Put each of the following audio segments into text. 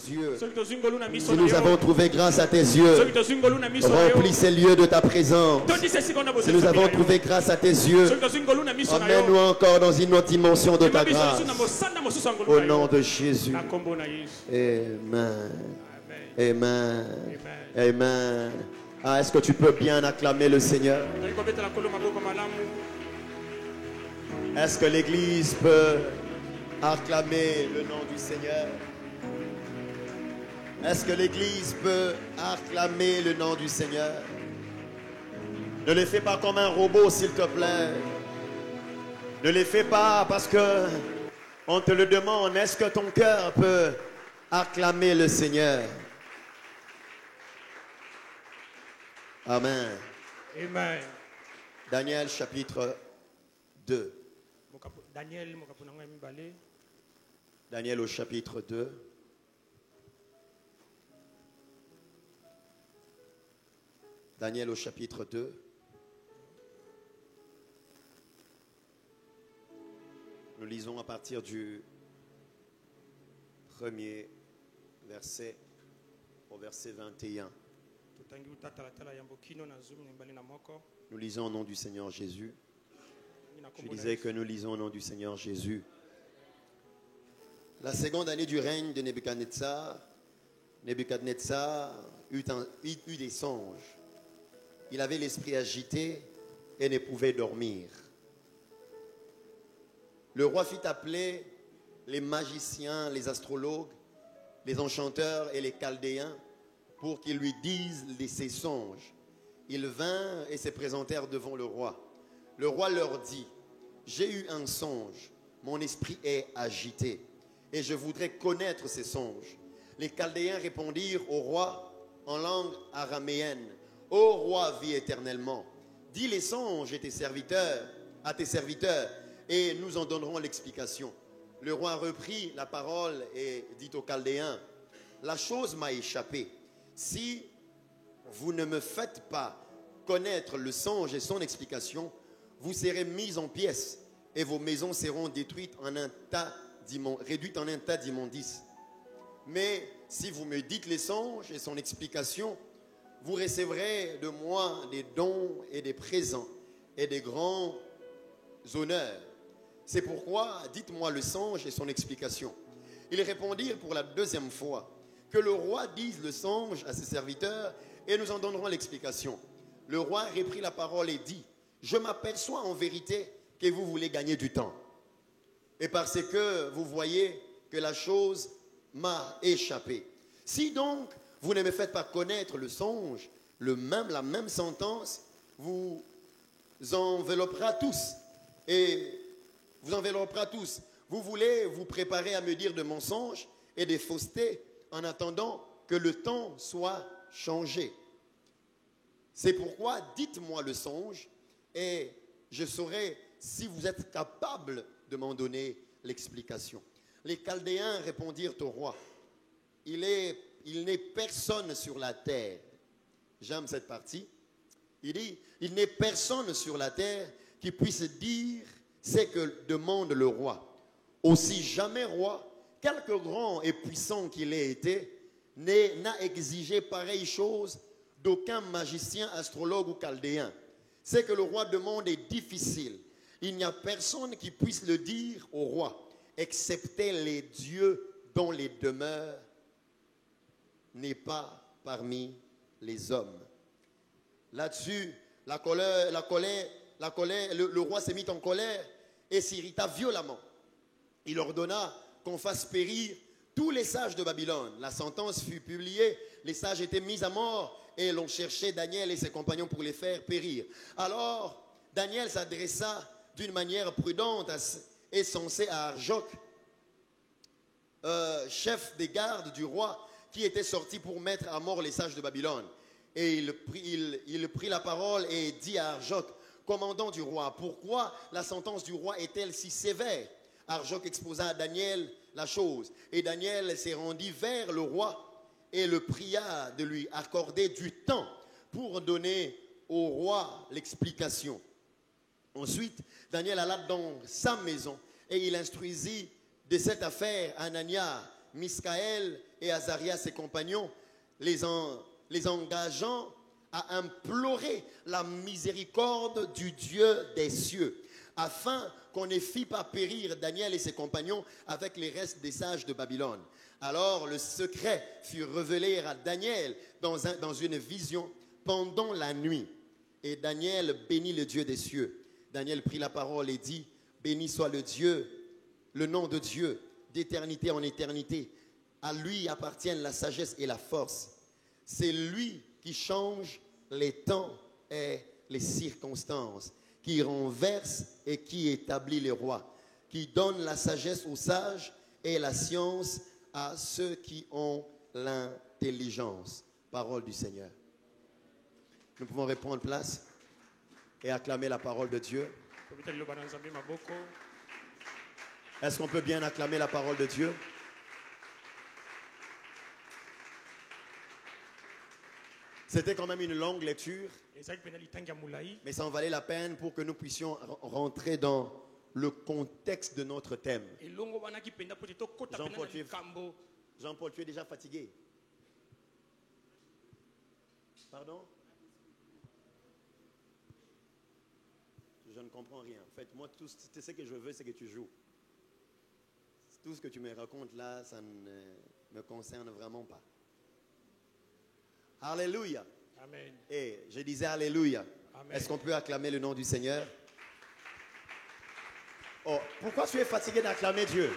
yeux, si nous avons trouvé grâce à tes yeux, remplis ces lieux de ta présence. Si nous avons trouvé grâce à tes yeux, emmène-nous encore dans une autre dimension de ta grâce. Au nom de Jésus. Amen. Amen. Amen. Ah, est-ce que tu peux bien acclamer le Seigneur? Est-ce que l'Église peut acclamer le nom du Seigneur? Est-ce que l'Église peut acclamer le nom du Seigneur? Ne le fais pas comme un robot, s'il te plaît. Ne le fais pas parce que on te le demande. Est-ce que ton cœur peut acclamer le Seigneur? Amen. Amen. Daniel chapitre 2. Daniel au chapitre 2. Daniel au chapitre 2. Nous lisons à partir du premier verset au verset 21. Nous lisons au nom du Seigneur Jésus. Je disais que nous lisons au nom du Seigneur Jésus. La seconde année du règne de Nebuchadnezzar, Nebuchadnezzar eut des songes. Il avait l'esprit agité et ne pouvait dormir. Le roi fit appeler les magiciens, les astrologues, les enchanteurs et les chaldéens pour qu'ils lui disent ses songes. Ils vinrent et se présentèrent devant le roi. Le roi leur dit: j'ai eu un songe, mon esprit est agité et je voudrais connaître ces songes. Les chaldéens répondirent au roi en langue araméenne: ô roi, vis éternellement, dis les songes à tes serviteurs et nous en donnerons l'explication. Le roi reprit la parole et dit aux chaldéens: la chose m'a échappé. Si vous ne me faites pas connaître le songe et son explication, vous serez mis en pièces et vos maisons seront détruites réduites en un tas d'immondices. Mais si vous me dites les songes et son explication, vous recevrez de moi des dons et des présents et des grands honneurs. C'est pourquoi dites-moi le songe et son explication. Ils répondirent pour la deuxième fois: que le roi dise le songe à ses serviteurs et nous en donnerons l'explication. Le roi reprit la parole et dit: je m'aperçois en vérité que vous voulez gagner du temps. Et parce que vous voyez que la chose m'a échappé. Si donc vous ne me faites pas connaître le songe, la même sentence vous enveloppera tous. Vous voulez vous préparer à me dire de mensonges et des faussetés en attendant que le temps soit changé. C'est pourquoi dites-moi le songe et je saurai si vous êtes capable de m'en donner l'explication. Les Chaldéens répondirent au roi: il n'est personne sur la terre. J'aime cette partie. Il dit: il n'est personne sur la terre qui puisse dire ce que demande le roi. Aussi jamais roi, quelque grand et puissant qu'il ait été, n'a exigé pareille chose d'aucun magicien, astrologue ou chaldéen. Ce que le roi demande est difficile. Il n'y a personne qui puisse le dire au roi, excepté les dieux dont les demeures n'est pas parmi les hommes. Là-dessus, le roi s'est mis en colère et s'irrita violemment. Il ordonna qu'on fasse périr tous les sages de Babylone. La sentence fut publiée, les sages étaient mis à mort et l'on cherchait Daniel et ses compagnons pour les faire périr. Alors, Daniel s'adressa d'une manière prudente et sensée à Arjoc, chef des gardes du roi, qui était sorti pour mettre à mort les sages de Babylone. Et il prit la parole et dit à Arjoc: commandant du roi, pourquoi la sentence du roi est-elle si sévère? Arjoc exposa à Daniel la chose. Et Daniel s'est rendu vers le roi et le pria de lui accorder du temps pour donner au roi l'explication. Ensuite, Daniel alla dans sa maison et il instruisit de cette affaire Anania, Miskaël et Azaria, ses compagnons, les engageant à implorer la miséricorde du Dieu des cieux, afin qu'on ne fît pas périr Daniel et ses compagnons avec les restes des sages de Babylone. Alors le secret fut révélé à Daniel dans une vision pendant la nuit. Et Daniel bénit le Dieu des cieux. Daniel prit la parole et dit, béni soit le nom de Dieu, d'éternité en éternité. À lui appartiennent la sagesse et la force. C'est lui qui change les temps et les circonstances, qui renverse et qui établit les rois, qui donne la sagesse aux sages et la science à ceux qui ont l'intelligence. Parole du Seigneur. Nous pouvons reprendre place et acclamer la parole de Dieu. Est-ce qu'on peut bien acclamer la parole de Dieu? C'était quand même une longue lecture, mais ça en valait la peine pour que nous puissions rentrer dans le contexte de notre thème. Jean-Paul, tu es déjà fatigué? Pardon? Je ne comprends rien. En fait, moi, tout ce que je veux, c'est que tu joues. Tout ce que tu me racontes là, ça ne me concerne vraiment pas. Alléluia. Amen. Et je disais Alléluia. Est-ce qu'on peut acclamer le nom du Seigneur? Oh, pourquoi tu es fatigué d'acclamer Dieu?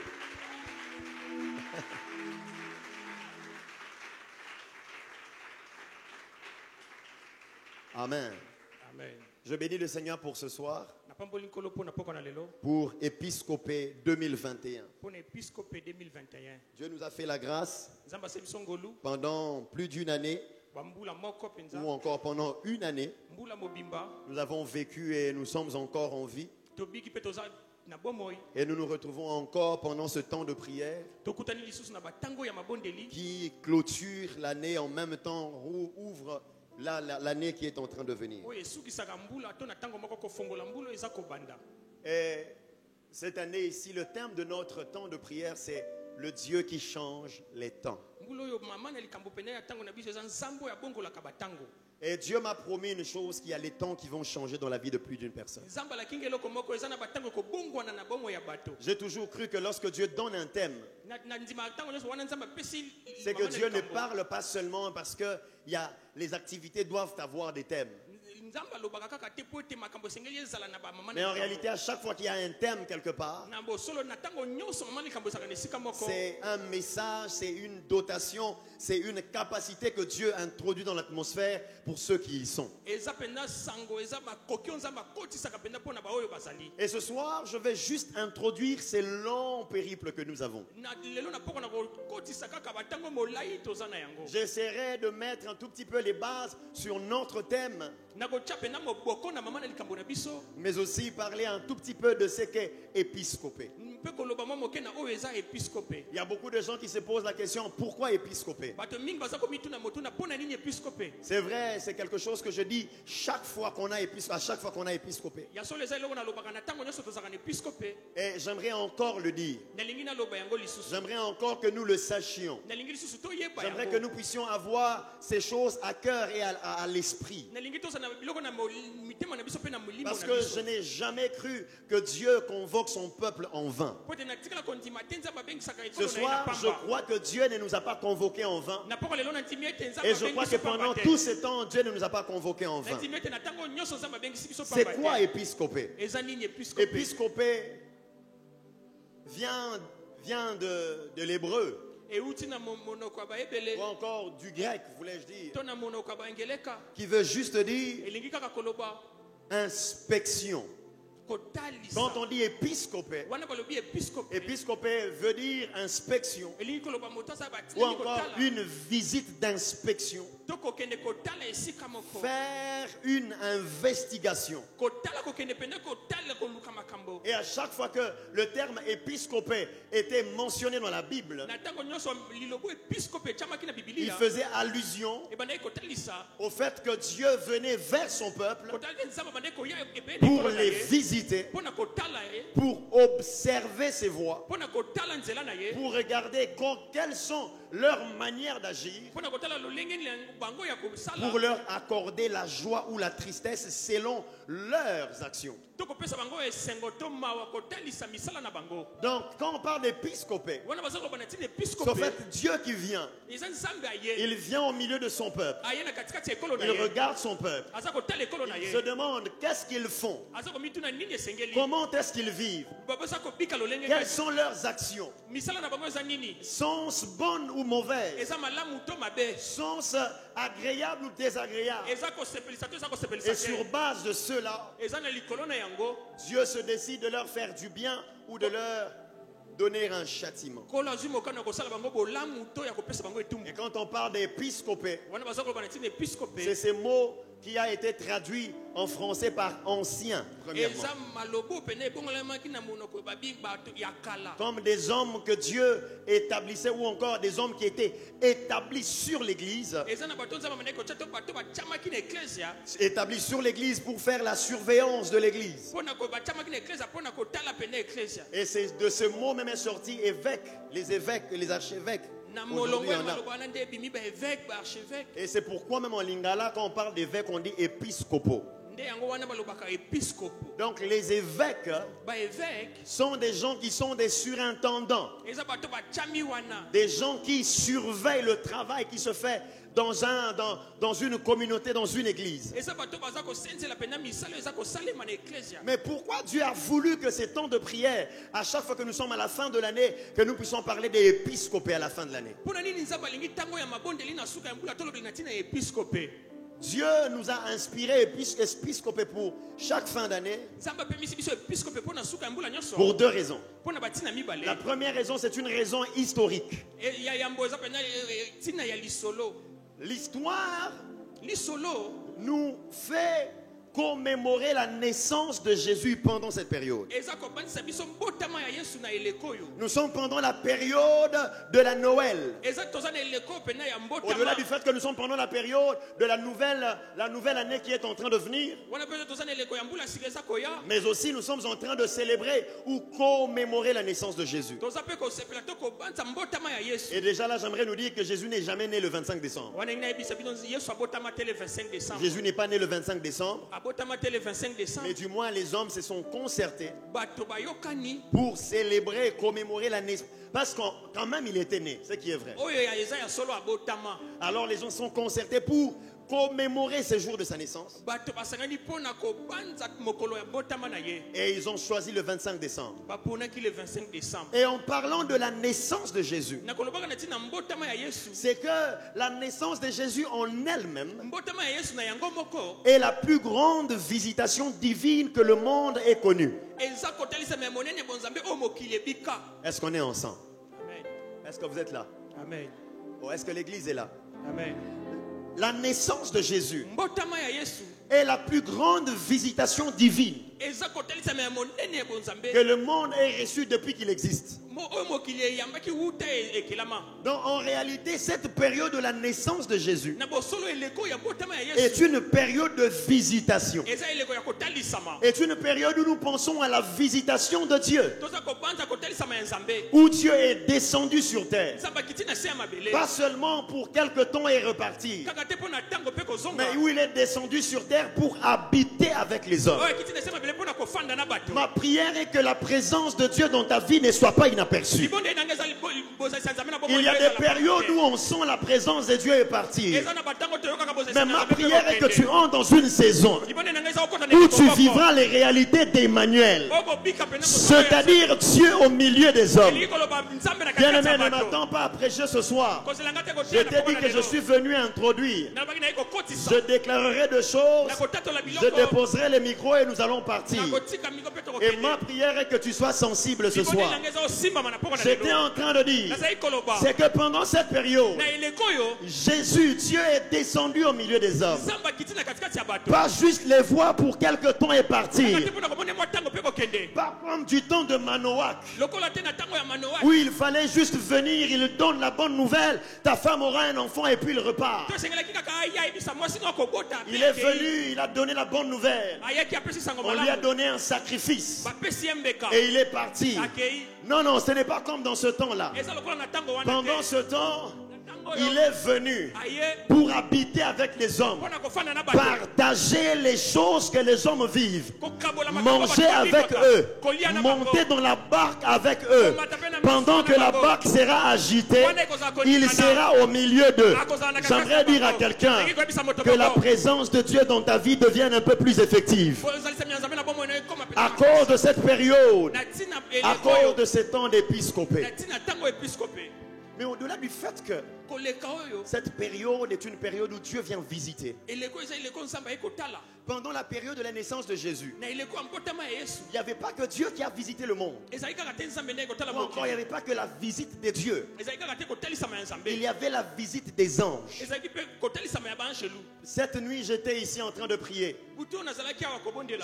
Amen. Amen. Je bénis le Seigneur pour ce soir, pour Épiscopé 2021. Dieu nous a fait la grâce pendant plus d'une année, ou encore pendant une année. Nous avons vécu et nous sommes encore en vie. Et nous nous retrouvons encore pendant ce temps de prière qui clôture l'année en même temps, ouvre l'année qui est en train de venir. Et cette année ici, le thème de notre temps de prière, c'est le Dieu qui change les temps. Et Dieu m'a promis une chose, qu'il y a les temps qui vont changer dans la vie de plus d'une personne. J'ai toujours cru que lorsque Dieu donne un thème, c'est que Dieu ne parle pas seulement parce que les activités doivent avoir des thèmes. Mais en réalité, à chaque fois qu'il y a un thème quelque part, c'est un message, c'est une dotation, c'est une capacité que Dieu introduit dans l'atmosphère pour ceux qui y sont. Et ce soir, je vais juste introduire ces longs périples que nous avons. J'essaierai de mettre un tout petit peu les bases sur notre thème, mais aussi parler un tout petit peu de ce qu'est épiscopé. Il y a beaucoup de gens qui se posent la question, pourquoi épiscopé? C'est vrai, c'est quelque chose que je dis chaque fois qu'on a épiscopé. Et j'aimerais encore le dire. J'aimerais encore que nous le sachions. J'aimerais que nous puissions avoir ces choses à cœur et à l'esprit. Parce que je n'ai jamais cru que Dieu convoque son peuple en vain. Ce soir, je crois que Dieu ne nous a pas convoqués en vain. Et je crois que pendant tout ce temps, Dieu ne nous a pas convoqués en vain. C'est quoi épiscopé? Épiscopé vient de l'hébreu. Ou encore du grec, voulais-je dire, qui veut juste dire inspection. Quand on dit épiscopé, épiscopé veut dire inspection, ou encore une visite d'inspection. faire une investigation. Et à chaque fois que le terme épiscopé était mentionné dans la Bible, il faisait allusion au fait que Dieu venait vers son peuple pour les visiter, pour observer ses voies, pour regarder quelles sont leurs manières d'agir, pour leur accorder la joie ou la tristesse selon leurs actions. Donc, quand on parle d'épiscopé, c'est en fait Dieu qui vient. Il vient au milieu de son peuple. Il regarde son peuple. Il se demande qu'est-ce qu'ils font, comment est-ce qu'ils vivent, quelles sont leurs actions, sont-elles bonnes ou mauvaises, sont-elles agréables ou désagréables. Et sur base de cela, Dieu se décide de leur faire du bien ou de leur donner un châtiment. Et quand on parle d'épiscopé, c'est ces mots qui a été traduit en français par ancien, premièrement. Comme des hommes que Dieu établissait, ou encore des hommes qui étaient établis sur l'église. Établis sur l'église pour faire la surveillance de l'église. Et c'est de ce mot même est sorti évêque, les évêques, les archevêques. Et c'est pourquoi même en lingala, quand on parle d'évêque, on dit épiscopo. Donc les évêques sont des gens qui sont des surintendants, des gens qui surveillent le travail qui se fait dans une communauté, dans une église. Mais pourquoi Dieu a voulu que ces temps de prière, à chaque fois que nous sommes à la fin de l'année, que nous puissions parler des épiscopés à la fin de l'année? Dieu nous a inspiré épiscopé pour chaque fin d'année pour deux raisons. La première raison, c'est une raison historique. L'histoire nous fait commémorer la naissance de Jésus pendant cette période. Nous sommes pendant la période de la Noël. Au-delà du fait que nous sommes pendant la période de la nouvelle année qui est en train de venir, mais aussi nous sommes en train de célébrer ou commémorer la naissance de Jésus. Et déjà là, j'aimerais nous dire que Jésus n'est jamais né le 25 décembre. Jésus n'est pas né le 25 décembre. Mais du moins les hommes se sont concertés pour célébrer et commémorer la naissance. Parce que quand même il était né, ce qui est vrai. Alors les gens sont concertés pour commémorer ce jour de sa naissance. Et ils ont choisi le 25 décembre. Et en parlant de la naissance de Jésus, c'est que la naissance de Jésus en elle-même est la plus grande visitation divine que le monde ait connue. Est-ce qu'on est ensemble? Est-ce que vous êtes là? Amen. Ou est-ce que l'église est là? Amen. La naissance de Jésus est la plus grande visitation divine que le monde ait reçue depuis qu'il existe. Donc en réalité, cette période de la naissance de Jésus est une période de visitation. Est une période où nous pensons à la visitation de Dieu, où Dieu est descendu sur terre, pas seulement pour quelque temps et repartir, mais où il est descendu sur terre pour habiter avec les hommes. Ma prière est que la présence de Dieu dans ta vie ne soit pas inaperçue. Il y a des périodes où on sent la présence de Dieu est partie. Mais ma prière est que tu entres dans une saison où tu vivras les réalités d'Emmanuel, c'est-à-dire Dieu au milieu des hommes. Bien-aimé, ne m'attends pas à prêcher ce soir. Je t'ai dit que je suis venu introduire. Je déclarerai des choses, je déposerai les micros et nous allons partir. Et ma prière est que tu sois sensible ce soir. J'étais en train de dire, c'est que pendant cette période, Jésus, Dieu est descendu au milieu des hommes. Pas juste les voir pour quelque temps et partir. Pas comme du temps de Manoach, où il fallait juste venir, il donne la bonne nouvelle, ta femme aura un enfant et puis il repart. Il est venu, il a donné la bonne nouvelle. On lui a donné un sacrifice et il est parti. Non, non, ce n'est pas comme dans ce temps-là. Pendant ce temps, il est venu pour habiter avec les hommes, partager les choses que les hommes vivent, manger avec eux, monter dans la barque avec eux. Pendant que la barque sera agitée, il sera au milieu d'eux. J'aimerais dire à quelqu'un que la présence de Dieu dans ta vie devienne un peu plus effective. À cause de cette période, à cause de ces temps d'épiscopé. Mais au-delà du fait que cette période est une période où Dieu vient visiter. Pendant la période de la naissance de Jésus, il n'y avait pas que Dieu qui a visité le monde. Encore, il n'y avait pas que la visite de Dieu. Il y avait la visite des anges. Cette nuit, j'étais ici en train de prier.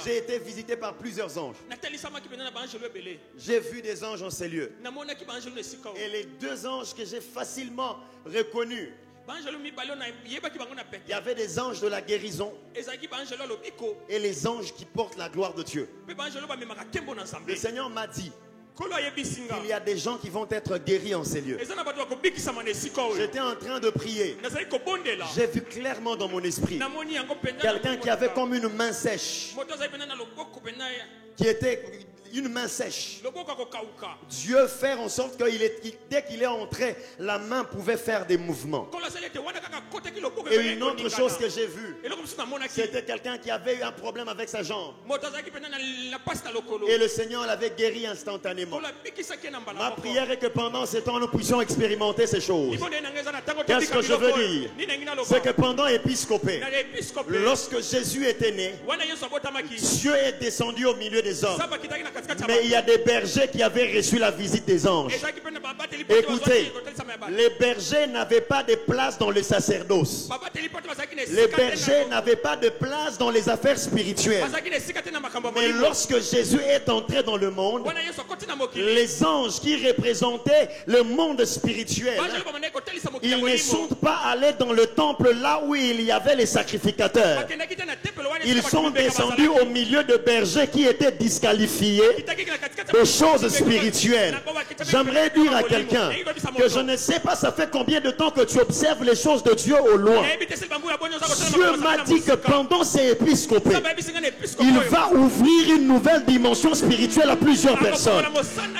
J'ai été visité par plusieurs anges. J'ai vu des anges en ces lieux. Et les deux anges que j'ai facilement reconnus, il y avait des anges de la guérison et les anges qui portent la gloire de Dieu. Le Seigneur m'a dit qu'il y a des gens qui vont être guéris en ces lieux. J'étais en train de prier. J'ai vu clairement dans mon esprit quelqu'un qui avait comme une main sèche, qui était une main sèche. Dieu fait en sorte que dès qu'il est entré, la main pouvait faire des mouvements. Et une autre chose que j'ai vue, c'était quelqu'un qui avait eu un problème avec sa jambe. Et le Seigneur l'avait guéri instantanément. Ma prière est que pendant ces temps, nous puissions expérimenter ces choses. Qu'est-ce que je veux dire? C'est que pendant l'épiscopé, lorsque Jésus était né, Dieu est descendu au milieu des hommes. Mais il y a des bergers qui avaient reçu la visite des anges. Écoutez, les bergers n'avaient pas de place dans le sacerdoce. Les bergers n'avaient pas de place dans les affaires spirituelles. Mais lorsque Jésus est entré dans le monde, les anges qui représentaient le monde spirituel, ils ne sont pas allés dans le temple là où il y avait les sacrificateurs. Ils sont descendus au milieu de bergers qui étaient disqualifiés des choses spirituelles. J'aimerais dire à quelqu'un que je ne sais pas ça fait combien de temps que tu observes les choses de Dieu au loin. Dieu m'a dit que pendant ces épiscopés, il va ouvrir une nouvelle dimension spirituelle à plusieurs personnes.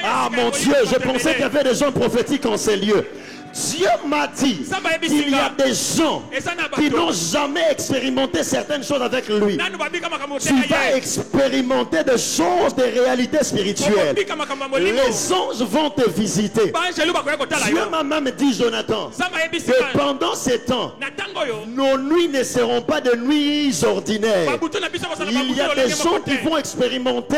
Ah mon Dieu, je pensais qu'il y avait des gens prophétiques en ces lieux. Dieu m'a dit qu'il y a des gens qui n'ont jamais expérimenté certaines choses avec lui. Tu vas expérimenter des choses, des réalités spirituelles. Les anges vont te visiter. Dieu m'a même dit, Jonathan, que pendant ces temps, nos nuits ne seront pas de nuits ordinaires. Il y a des gens qui vont expérimenter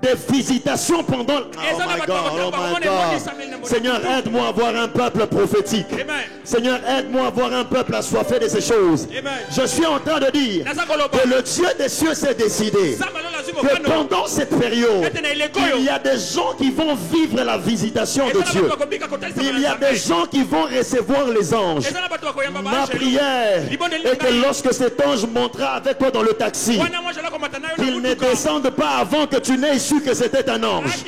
des visitations pendant... Oh my God, oh my God. Seigneur, aide-moi à voir un peuple prophétique. Seigneur, aide-moi à voir un peuple assoiffé de ces choses. Je suis en train de dire que le Dieu des cieux s'est décidé que pendant cette période, il y a des gens qui vont vivre la visitation de Dieu. Il y a des gens qui vont recevoir les anges. Ma prière est que lorsque cet ange montera avec toi dans le taxi, qu'il ne descende pas avant que tu n'aies su que c'était un ange.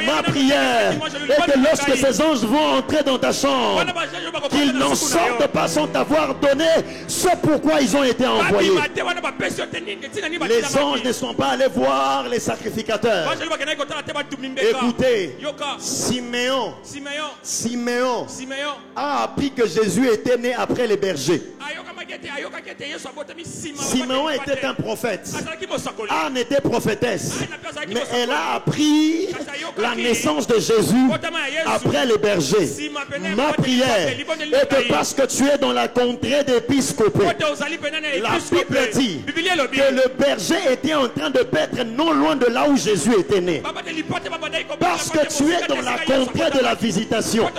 Ma prière est que lorsque ces anges vont entrer dans ta chambre, qu'ils n'en sortent pas sans t'avoir donné ce pourquoi ils ont été envoyés. Les anges ne sont pas allés voir les sacrificateurs. Écoutez, Siméon a appris que Jésus était né après les bergers. Siméon était un prophète. Anne était prophétesse. Mais elle a appris la naissance de Jésus après les bergers. Ma prière est que parce que tu es dans la contrée d'épiscopés, la Bible dit que le berger était en train de paître non loin de là où Jésus était né. Parce que tu es dans la contrée de la visitation,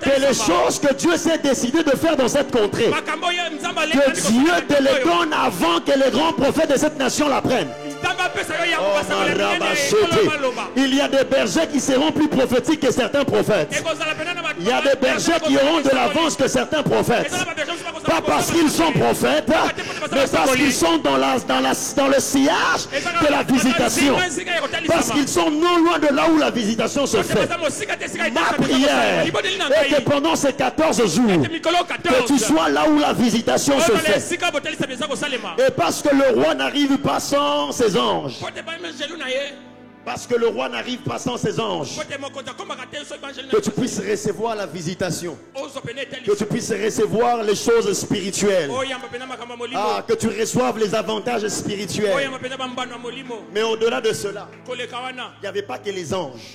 que les choses que Dieu s'est décidé de faire dans cette contrée, que Dieu te les donne avant que les grands prophètes de cette nation l'apprennent. Il y a des bergers qui seront plus prophétiques que certains prophètes. Il y a des bergers qui auront de l'avance que certains prophètes. Pas parce qu'ils sont prophètes, mais parce qu'ils sont dans le sillage de la visitation. Parce qu'ils sont non loin de là où la visitation se fait. Ma prière est que pendant ces 14 jours, que tu sois là où la visitation se fait. Et parce que le roi n'arrive pas sans ses anges. Parce que le roi n'arrive pas sans ses anges. Que tu puisses recevoir la visitation. Que tu puisses recevoir les choses spirituelles. Que tu reçoives les avantages spirituels. Mais au-delà de cela, il n'y avait pas que les anges.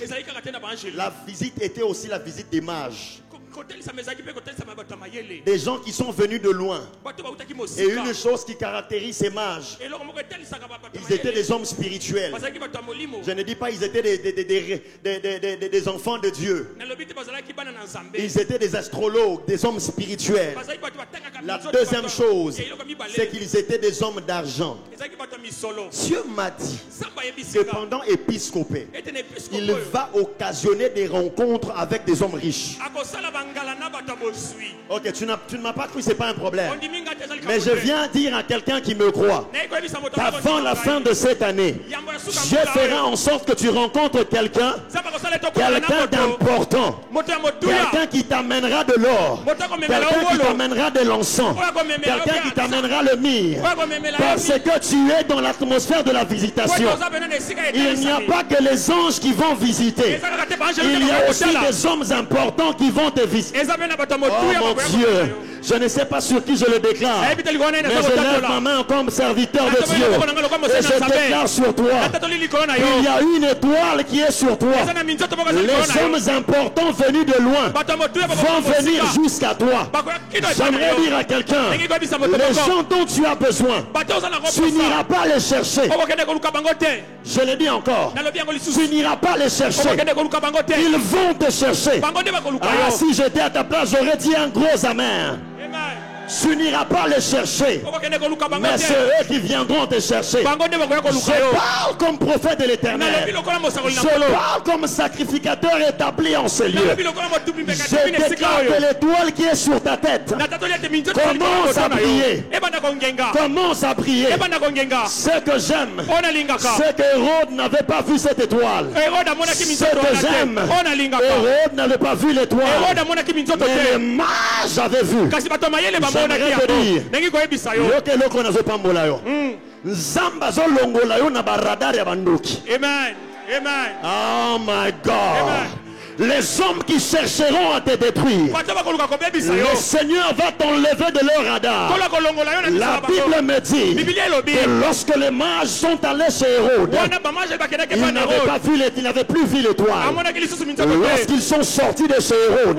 La visite était aussi la visite des mages. Des gens qui sont venus de loin. Et une chose qui caractérise ces mages, ils étaient des hommes spirituels. Je ne dis pas ils étaient des enfants de Dieu. Ils étaient des astrologues, des hommes spirituels. La deuxième chose, c'est qu'ils étaient des hommes d'argent. Dieu m'a dit que pendant Épiscopé, il va occasionner des rencontres avec des hommes riches. Ok, tu ne m'as pas cru, c'est pas un problème. Mais je viens dire à quelqu'un qui me croit qu'avant la fin de cette année, Dieu fera en sorte que tu rencontres quelqu'un d'important, quelqu'un qui t'amènera de l'or, quelqu'un qui t'amènera de l'encens, quelqu'un qui t'amènera le myrrhe, parce que tu es dans l'atmosphère de la visitation. Il n'y a pas que les anges qui vont visiter, il y a aussi des hommes importants qui vont te visiter. Oh mon Dieu, je ne sais pas sur qui je le déclare, mais je lève ma main comme serviteur de Dieu et je déclare sur toi, il y a une étoile qui est sur toi. Les hommes importants venus de loin vont venir jusqu'à toi. J'aimerais dire à quelqu'un, les gens dont tu as besoin, tu n'iras pas les chercher. Je le dis encore, tu n'iras pas les chercher, ils vont te chercher. Ah, si j'étais à ta place, j'aurais dit un gros amen. Tu n'iras pas les chercher, mais c'est eux qui viendront te chercher. Je parle comme prophète de l'Éternel. Je parle comme sacrificateur établi en ce lieu. Je déclare que l'étoile qui est sur ta tête commence à briller. Commence à briller. Ce que j'aime, c'est que Hérode n'avait pas vu cette étoile. Ce que j'aime, Hérode n'avait pas vu l'étoile, mais les mages avaient vu. J'aimerais te dire, amen. Amen. Oh my God. Les hommes qui chercheront à te détruire, le Seigneur va t'enlever de leur radar. La Bible me dit que lorsque les mages sont allés chez Hérode, ils n'avaient plus vu l'étoile. Lorsqu'ils sont sortis de chez Hérode,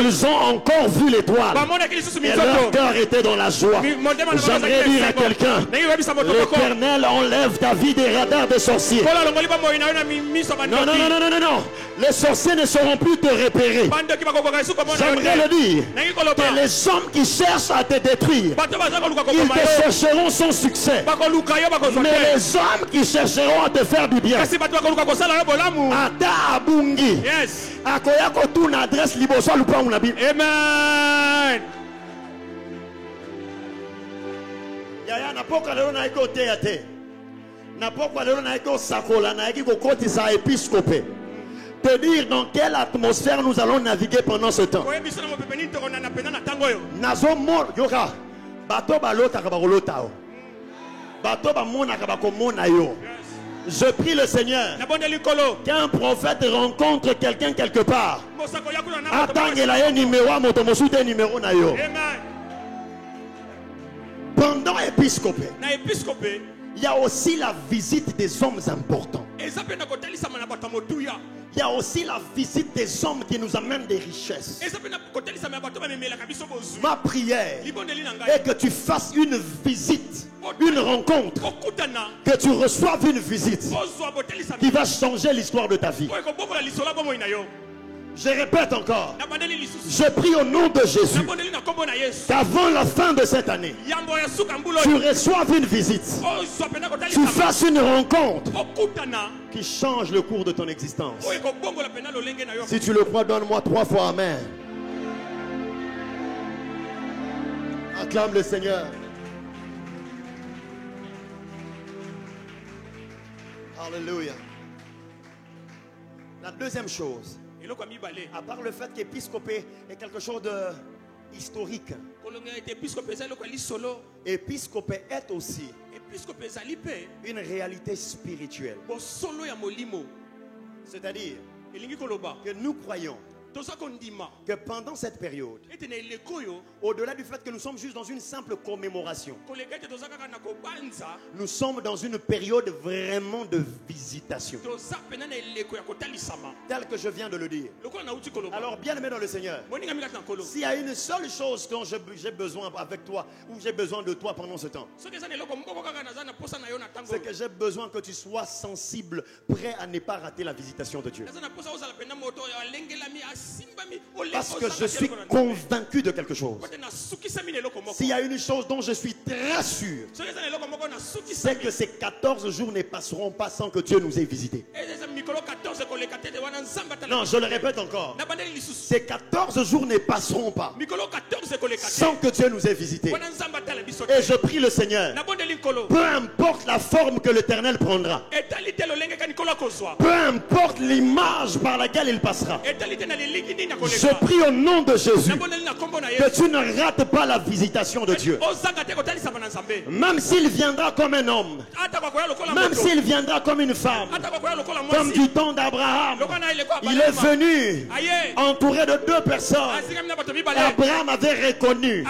ils ont encore vu l'étoile. Et leur cœur était dans la joie. J'aimerais dire à quelqu'un, l'Éternel enlève ta vie des radars des sorciers. Non. Les sorciers ne sauront plus te repérer. J'aimerais le dire, que les hommes qui cherchent à te détruire, ils te chercheront sans succès. Mais les hommes qui chercheront à te faire du bien, Ata Abungi, Akoya Kotu na adresse liboso lupa unabi. Amen. Yaya napoka leo na iko teate. Napoka leo na iko sakola na iko koti sa épiscopé. Te dire dans quelle atmosphère nous allons naviguer pendant ce temps. Nazo mor yoka bato balota kabakolota o. Bato ba mona kabakomona yo. Je prie le Seigneur qu'un prophète rencontre quelqu'un quelque part. Attends, il a un numéro, motomosute numéro na yo. Dans épiscope, il y a aussi la visite des hommes importants. Il y a aussi la visite des hommes qui nous amènent des richesses. Ma prière est que tu fasses une visite, une rencontre, que tu reçoives une visite qui va changer l'histoire de ta vie. Je répète encore, je prie au nom de Jésus qu'avant la fin de cette année, tu reçoives une visite, tu fasses une rencontre qui change le cours de ton existence. Si tu le crois, donne-moi 3 fois amen. Acclame le Seigneur. Alléluia. La deuxième chose, à part le fait qu'épiscopé est quelque chose de historique, épiscopé est aussi une réalité spirituelle. C'est-à-dire que nous croyons que pendant cette période, au-delà du fait que nous sommes juste dans une simple commémoration, nous sommes dans une période vraiment de visitation, tel que je viens de le dire. Alors bien aimé dans le Seigneur, s'il y a une seule chose dont j'ai besoin avec toi, ou j'ai besoin de toi pendant ce temps, c'est que j'ai besoin que tu sois sensible, prêt à ne pas rater la visitation de Dieu. Parce que je suis convaincu de quelque chose. S'il y a une chose dont je suis très sûr, c'est que ces 14 jours ne passeront pas sans que Dieu nous ait visités. Non, je le répète encore. Ces 14 jours ne passeront pas sans que Dieu nous ait visités. Et je prie le Seigneur, peu importe la forme que l'Éternel prendra, peu importe l'image par laquelle il passera, je prie au nom de Jésus que tu ne rates pas la visitation de Dieu. Même s'il viendra comme un homme, même s'il viendra comme une femme, comme du temps d'Abraham, il est venu entouré de 2 personnes. Abraham avait reconnu.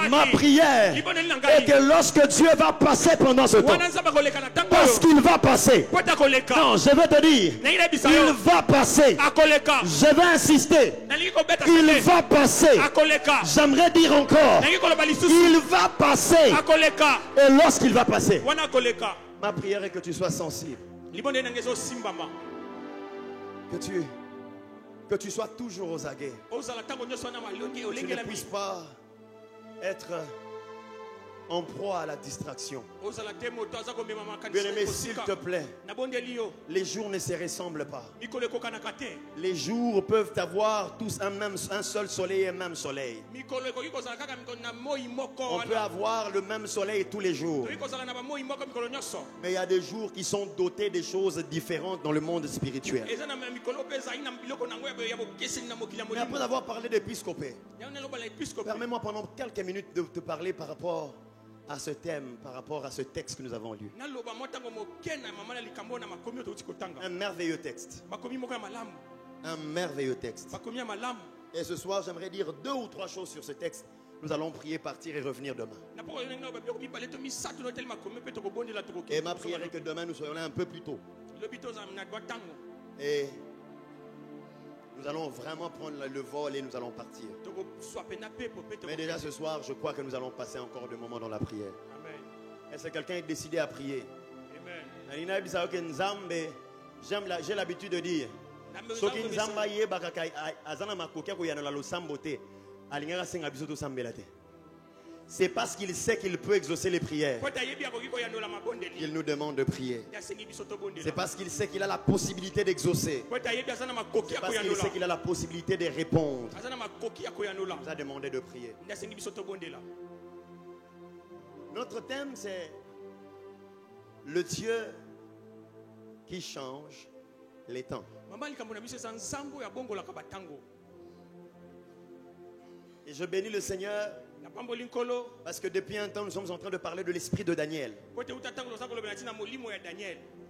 Ma prière est que lorsque Dieu va passer pendant ce temps, parce qu'il va passer, non, je vais te dire, il va passer. Je vais insister. Il va passer. J'aimerais dire encore, il va passer. Et lorsqu'il va passer, ma prière est que tu sois sensible, que tu sois toujours aux aguets, tu ne puisses pas être en proie à la distraction. Bien-aimé, s'il te plaît, les jours ne se ressemblent pas. Les jours peuvent avoir tous un seul soleil et un même soleil. On peut avoir le même soleil tous les jours. Mais il y a des jours qui sont dotés de choses différentes dans le monde spirituel. Mais après avoir parlé d'épiscopé, permets-moi pendant quelques minutes de te parler par rapport à ce thème, par rapport à ce texte que nous avons lu. Un merveilleux texte. Un merveilleux texte. Et ce soir, j'aimerais dire 2 ou 3 choses sur ce texte. Nous allons prier, partir et revenir demain. Et ma prière est que demain, nous soyons là un peu plus tôt. Et nous allons vraiment prendre le vol et nous allons partir. Mais déjà ce soir, je crois que nous allons passer encore des moments dans la prière. Est-ce que quelqu'un est décidé à prier? J'ai l'habitude de dire, c'est parce qu'il sait qu'il peut exaucer les prières qu'il nous demande de prier. C'est parce qu'il sait qu'il a la possibilité d'exaucer. C'est parce qu'il sait qu'il a la possibilité de répondre. Il nous a demandé de prier. Notre thème, c'est le Dieu qui change les temps. Et je bénis le Seigneur parce que depuis un temps, nous sommes en train de parler de l'esprit de Daniel.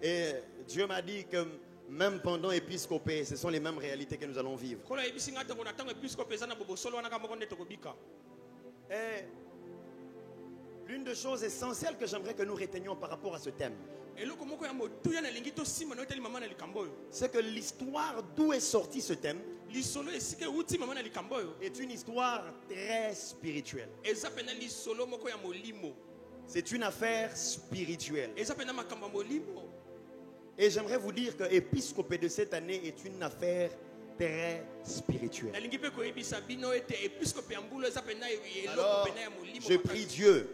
Et Dieu m'a dit que même pendant épiscopé, ce sont les mêmes réalités que nous allons vivre. Et L'une des choses essentielles que j'aimerais que nous retenions par rapport à ce thème, c'est que l'histoire d'où est sorti ce thème est une histoire très spirituelle. C'est une affaire spirituelle. Et j'aimerais vous dire que l'épiscopé de cette année est une affaire très spirituelle. Alors, je prie Dieu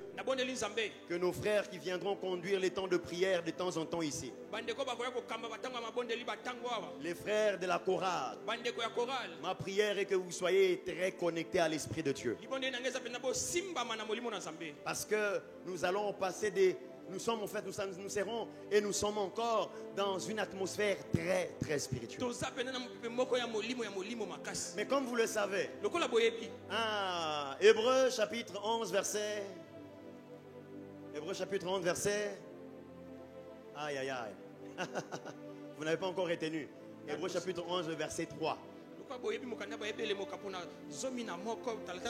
que nos frères qui viendront conduire les temps de prière de temps en temps ici, les frères de la chorale, ma prière est que vous soyez très connectés à l'Esprit de Dieu. Parce que nous allons passer nous serons et nous sommes encore dans une atmosphère très très spirituelle. Mais comme vous le savez, Hébreux chapitre 11 verset aïe aïe aïe vous n'avez pas encore retenu. Hébreux chapitre 11 verset 3.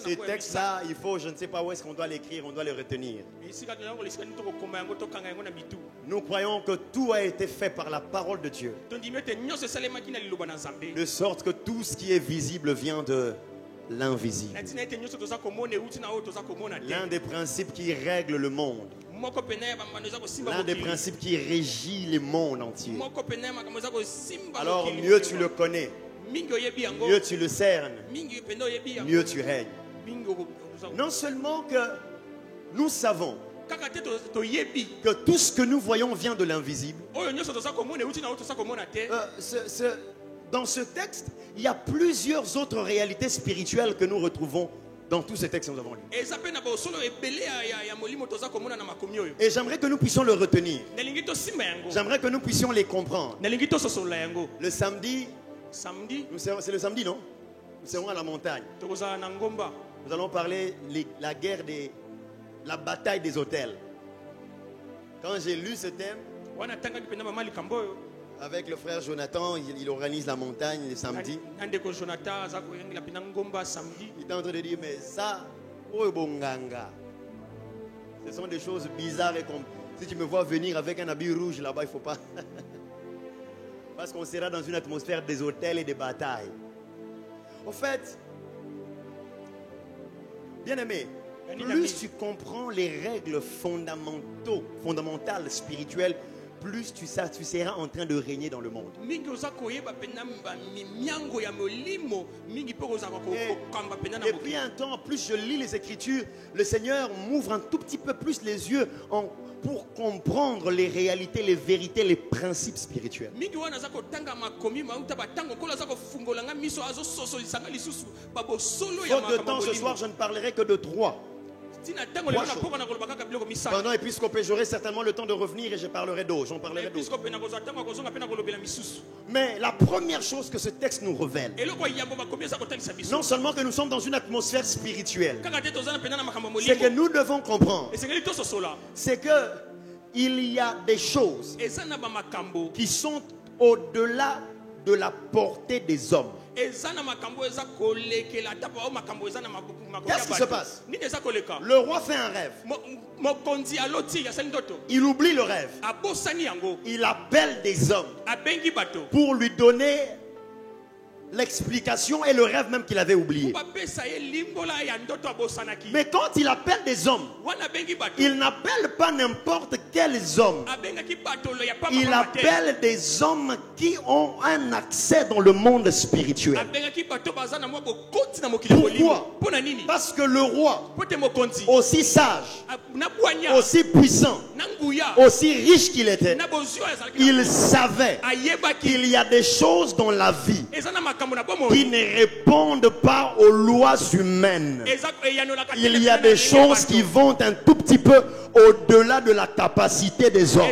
Ce texte-là, il faut, je ne sais pas où est-ce qu'on doit l'écrire, on doit le retenir. Nous croyons que tout a été fait par la parole de Dieu, de sorte que tout ce qui est visible vient de l'invisible. L'un des principes qui règle le monde, l'un des principes qui régit le monde entier. Alors mieux tu le connais, mieux tu le cernes, mieux tu règnes. Non seulement que nous savons que tout ce que nous voyons vient de l'invisible. Dans ce texte, il y a plusieurs autres réalités spirituelles que nous retrouvons dans tous ces textes que nous avons lus. Et j'aimerais que nous puissions le retenir. J'aimerais que nous puissions les comprendre. Le samedi, c'est le samedi, non? Nous serons à la montagne. Nous allons parler de la bataille des hôtels. Quand j'ai lu ce thème, avec le frère Jonathan, il organise la montagne le samedi. Il est en train de dire, mais ça, ce sont des choses bizarres. Et si tu me vois venir avec un habit rouge là-bas, il ne faut pas. Parce qu'on sera dans une atmosphère des hôtels et des batailles. Au fait, bien aimé, plus tu comprends les règles fondamentales, spirituelles, plus tu seras en train de régner dans le monde. Et puis un temps, plus je lis les Écritures, le Seigneur m'ouvre un tout petit peu plus les yeux pour comprendre les réalités, les vérités, les principes spirituels. Faute de temps, ce soir, je ne parlerai que de trois choses. Pendant l'épiscopé, j'aurai certainement le temps de revenir et je parlerai d'autres. J'en parlerai d'autres. Mais la première chose que ce texte nous révèle, non seulement que nous sommes dans une atmosphère spirituelle, c'est que nous devons comprendre, c'est que il y a des choses qui sont au-delà de la portée des hommes. Qu'est-ce qui se passe? Le roi fait un rêve. Il oublie le rêve. Il appelle des hommes pour lui donner l'explication et le rêve même qu'il avait oublié. Mais quand il appelle des hommes, il n'appelle pas n'importe quels hommes. Il appelle des hommes qui ont un accès dans le monde spirituel. Pourquoi? Parce que le roi, aussi sage, aussi puissant, aussi riche qu'il était, il savait qu'il y a des choses dans la vie qui ne répondent pas aux lois humaines. Il y a des choses qui vont un tout petit peu au-delà de la capacité des hommes.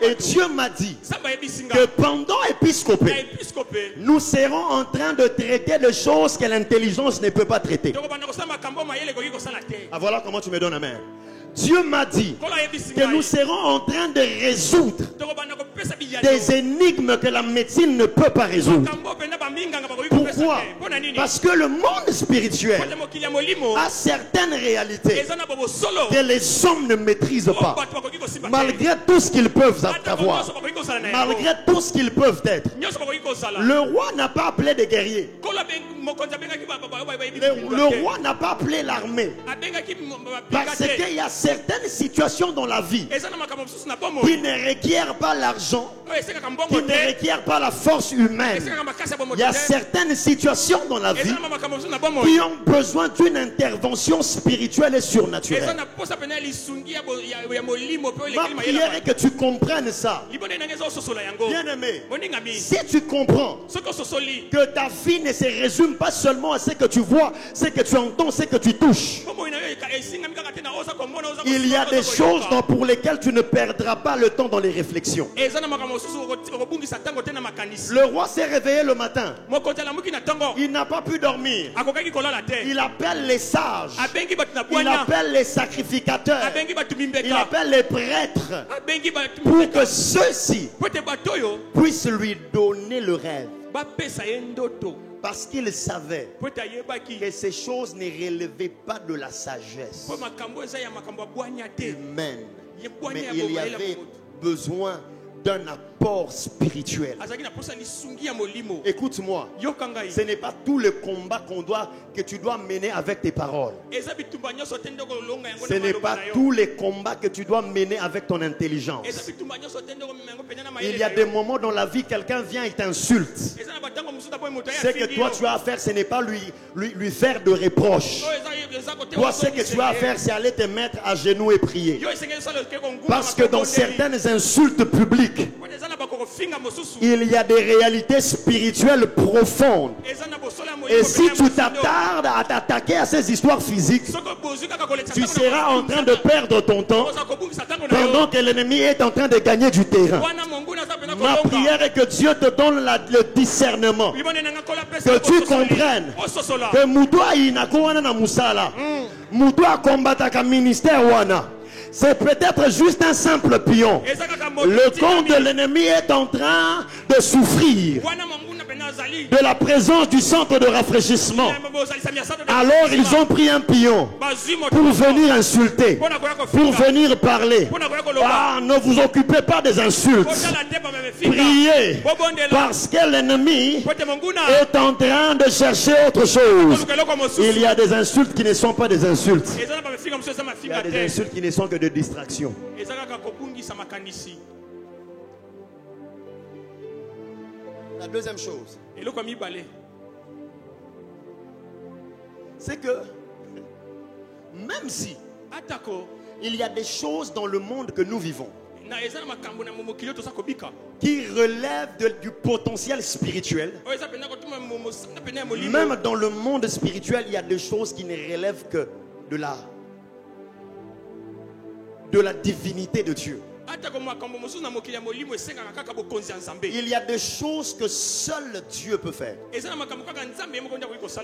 Et Dieu m'a dit que pendant l'épiscopé, nous serons en train de traiter des choses que l'intelligence ne peut pas traiter. Ah, voilà comment tu me donnes amen. Dieu m'a dit que nous serons en train de résoudre des énigmes que la médecine ne peut pas résoudre. Pourquoi? Parce que le monde spirituel a certaines réalités que les hommes ne maîtrisent pas. Malgré tout ce qu'ils peuvent avoir, malgré tout ce qu'ils peuvent être. Le roi n'a pas appelé des guerriers. Le roi n'a pas appelé l'armée. Parce qu'il y a certaines situations dans la vie qui ne requièrent pas l'argent, qui ne requièrent pas la force humaine. Il y a certaines situations dans la vie qui ont besoin d'une intervention spirituelle et surnaturelle. Ma prière est que tu comprennes ça. Bien-aimé, si tu comprends que ta vie ne se résume pas seulement à ce que tu vois, ce que tu entends, ce que tu touches, il y a des choses pour lesquelles tu ne perdras pas le temps dans les réflexions. Le roi s'est réveillé le matin. Il n'a pas pu dormir. Il appelle les sages. Il appelle les sacrificateurs. Il appelle les prêtres pour que ceux-ci puissent lui donner le rêve. Parce qu'il savait que ces choses ne relevaient pas de la sagesse humaine, mais il y avait besoin d'un apport spirituel. Écoute-moi, ce n'est pas tout le combat que tu dois mener avec tes paroles. Ce n'est pas tous les combats que tu dois mener avec ton intelligence. Il y a des moments dans la vie, quelqu'un vient et t'insulte. Ce que toi tu as à faire, ce n'est pas lui faire de reproches. Toi, ce que tu as à faire, c'est aller te mettre à genoux et prier. Parce que dans certaines insultes publiques, il y a des réalités spirituelles profondes. Et si tu t'attardes à t'attaquer à ces histoires physiques, tu seras en train de perdre ton temps pendant que l'ennemi est en train de gagner du terrain. Ma prière est que Dieu te donne le discernement, que tu comprennes que Moutoua Inakowana na Moussala, Moutoua Kombataka ministère Wana, c'est peut-être juste un simple pion. Le camp de l'ennemi est en train de souffrir de la présence du centre de rafraîchissement. Alors ils ont pris un pion pour venir insulter, pour venir parler. Ah, ne vous occupez pas des insultes. Priez, parce que l'ennemi est en train de chercher autre chose. Il y a des insultes qui ne sont pas des insultes. Il y a des insultes qui ne sont que des distractions. La deuxième chose, c'est que même si il y a des choses dans le monde que nous vivons qui relèvent du potentiel spirituel, même dans le monde spirituel, il y a des choses qui ne relèvent que de la divinité de Dieu. Il y a des choses que seul Dieu peut faire.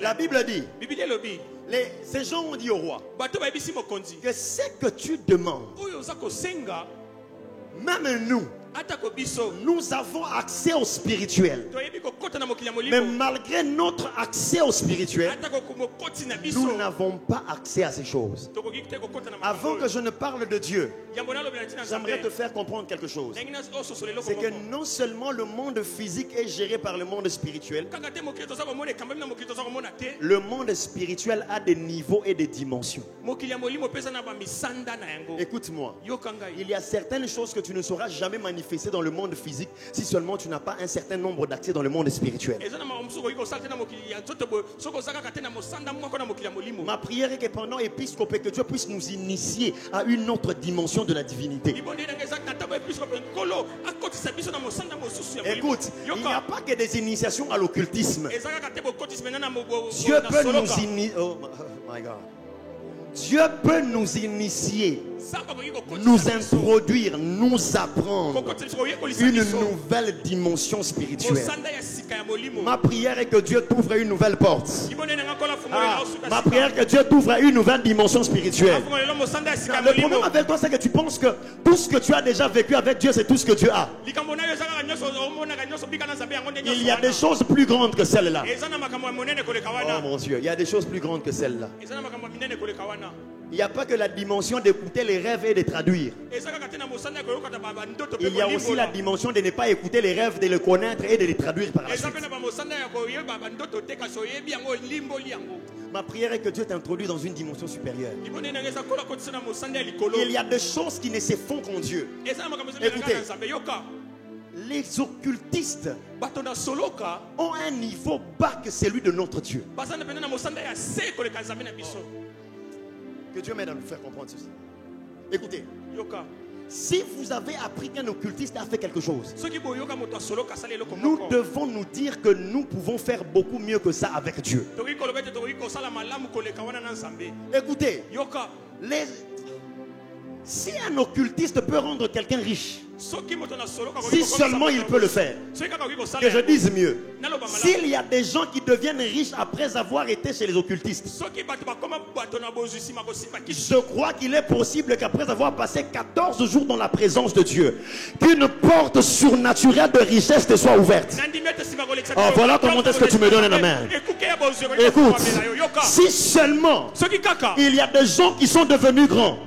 La Bible dit, ces gens ont dit au roi que ce que tu demandes, même nous avons accès au spirituel. Mais malgré notre accès au spirituel, nous n'avons pas accès à ces choses. Avant que je ne parle de Dieu, j'aimerais te faire comprendre quelque chose. C'est que non seulement le monde physique est géré par le monde spirituel, le monde spirituel a des niveaux et des dimensions. Écoute-moi, il y a certaines choses que tu ne sauras jamais manifester dans le monde physique si seulement tu n'as pas un certain nombre d'accès dans le monde spirituel. Ma prière est que pendant Épiscope, que Dieu puisse nous initier à une autre dimension de la divinité. Écoute, il n'y a pas que des initiations à l'occultisme. Dieu peut nous initier. Oh my God. Dieu peut nous initier nous introduire, nous apprendre une nouvelle dimension spirituelle. Ma prière est que Dieu t'ouvre une nouvelle porte. Ma prière est que Dieu t'ouvre une nouvelle dimension spirituelle. Le problème avec toi, c'est que tu penses que tout ce que tu as déjà vécu avec Dieu, c'est tout ce que Dieu a. Il y a des choses plus grandes que celles-là. Oh mon Dieu, il y a des choses plus grandes que celles-là. Il n'y a pas que la dimension d'écouter les rêves et de traduire. Il y a aussi la dimension de ne pas écouter les rêves, de les connaître et de les traduire par la suite. Ma prière est que Dieu t'introduise dans une dimension supérieure. Il y a des choses qui ne se font qu'en Dieu. Écoutez, les occultistes ont un niveau bas que celui de notre Dieu. Que Dieu m'aide à nous faire comprendre ceci. Écoutez, si vous avez appris qu'un occultiste a fait quelque chose, nous devons nous dire que nous pouvons faire beaucoup mieux que ça avec Dieu. Écoutez, si un occultiste peut rendre quelqu'un riche, si seulement il peut le faire, que je dise mieux, s'il y a des gens qui deviennent riches après avoir été chez les occultistes, je crois qu'il est possible qu'après avoir passé 14 jours dans la présence de Dieu, qu'une porte surnaturelle de richesse te soit ouverte. Oh, voilà comment est-ce que tu me donnes un amen. Écoute, si seulement il y a des gens qui sont devenus grands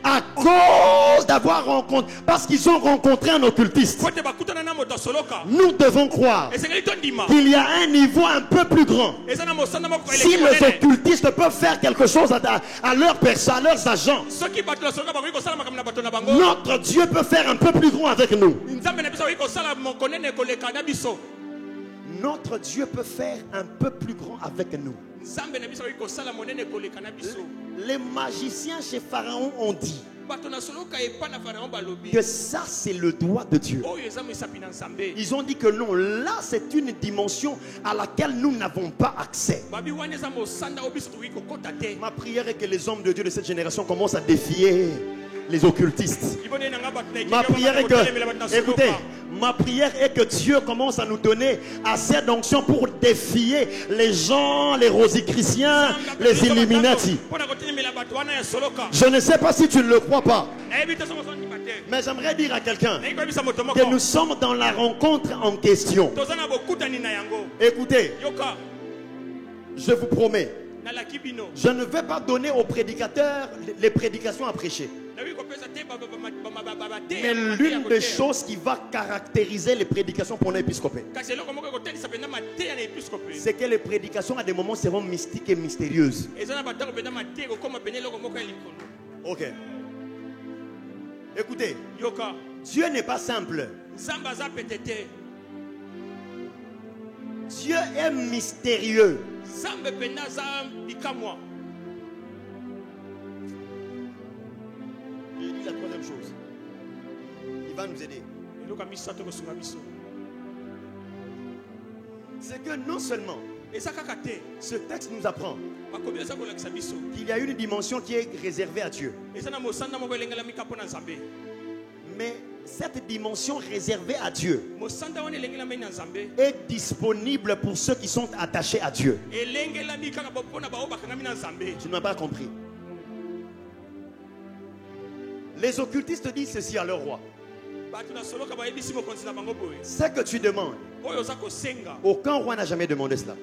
à cause d'avoir rencontré, parce qu'ils ont rencontré un occultiste, nous devons croire qu'il y a un niveau un peu plus grand. Si les occultistes peuvent faire quelque chose à leurs personnes, à leurs agents, notre Dieu peut faire un peu plus grand avec nous. Notre Dieu peut faire un peu plus grand avec nous. Les magiciens chez Pharaon ont dit que ça c'est le doigt de Dieu. Ils ont dit que non, là c'est une dimension à laquelle nous n'avons pas accès. Ma prière est que les hommes de Dieu de cette génération commencent à défier les occultistes. Ma prière est que, écoutez, ma prière est que Dieu commence à nous donner assez d'onction pour défier les gens, les rosicruciens, les Illuminati. Je ne sais pas si tu ne le crois pas, mais j'aimerais dire à quelqu'un que nous sommes dans la rencontre en question. Écoutez, je vous promets, je ne vais pas donner aux prédicateurs les prédications à prêcher. Mais l'une des choses qui va caractériser les prédications pour l'épiscopé, c'est que les prédications à des moments seront mystiques et mystérieuses. Ok. Écoutez, Dieu n'est pas simple. Dieu est mystérieux. Je dis la troisième chose. Il va nous aider. C'est que non seulement ce texte nous apprend qu'il y a une dimension qui est réservée à Dieu, mais cette dimension réservée à Dieu est disponible pour ceux qui sont attachés à Dieu. Tu ne m'as pas compris. Les occultistes disent ceci à leur roi: ce que tu demandes, aucun roi n'a jamais demandé cela.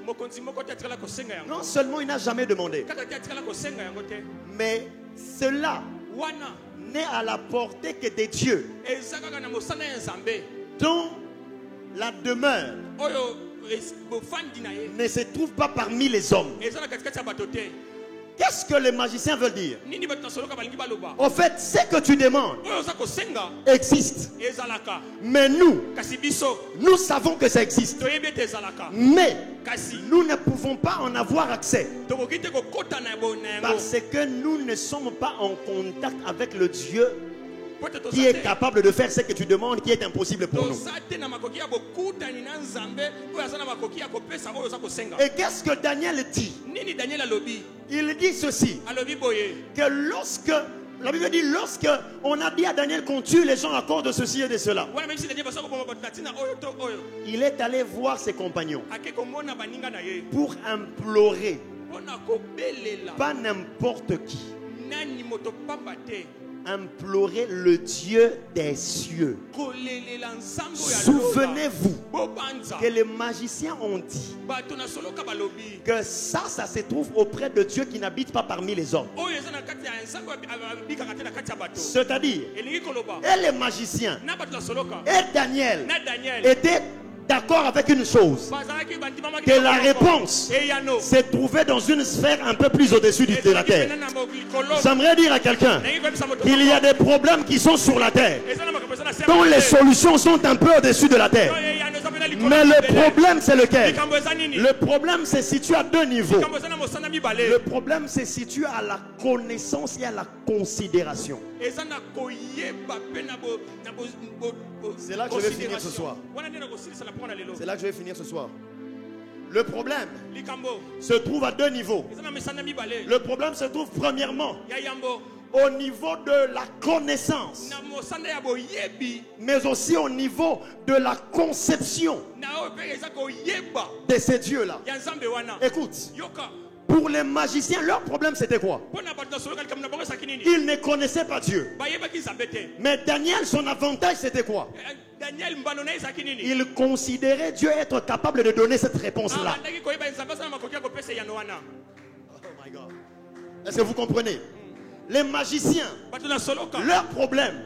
Non seulement il n'a jamais demandé, mais cela n'est à la portée que des dieux dont la demeure ne se trouve pas parmi les hommes. Qu'est-ce que les magiciens veulent dire? En fait, ce que tu demandes existe. Mais nous savons que ça existe. Mais nous ne pouvons pas en avoir accès. Parce que nous ne sommes pas en contact avec le Dieu qui est capable de faire ce que tu demandes, qui est impossible pour nous. Et qu'est-ce que Daniel dit? Il dit ceci, que lorsque La Bible dit, lorsque on a dit à Daniel qu'on tue les gens à cause de ceci et de cela, il est allé voir ses compagnons pour implorer, pas n'importe qui, implorer le Dieu des cieux. Souvenez-vous que les magiciens ont dit que ça se trouve auprès de Dieu qui n'habite pas parmi les hommes. C'est-à-dire, et les magiciens et Daniel étaient d'accord avec une chose, que la réponse s'est trouvée dans une sphère un peu plus au-dessus de la terre. J'aimerais dire à quelqu'un qu'il y a des problèmes qui sont sur la terre, dont les solutions sont un peu au-dessus de la terre. Mais le problème c'est lequel? Le problème se situe à deux niveaux. Le problème se situe à la connaissance et à la considération. C'est là que je vais finir ce soir. C'est là que je vais finir ce soir. Le problème se trouve à deux niveaux. Le problème se trouve premièrement au niveau de la connaissance, mais aussi au niveau de la conception de ces dieux-là. Écoute, pour les magiciens, leur problème c'était quoi? Ils ne connaissaient pas Dieu. Mais Daniel, son avantage c'était quoi? Il considérait Dieu être capable de donner cette réponse-là. Oh my God. Est-ce que vous comprenez? Les magiciens, leur problème,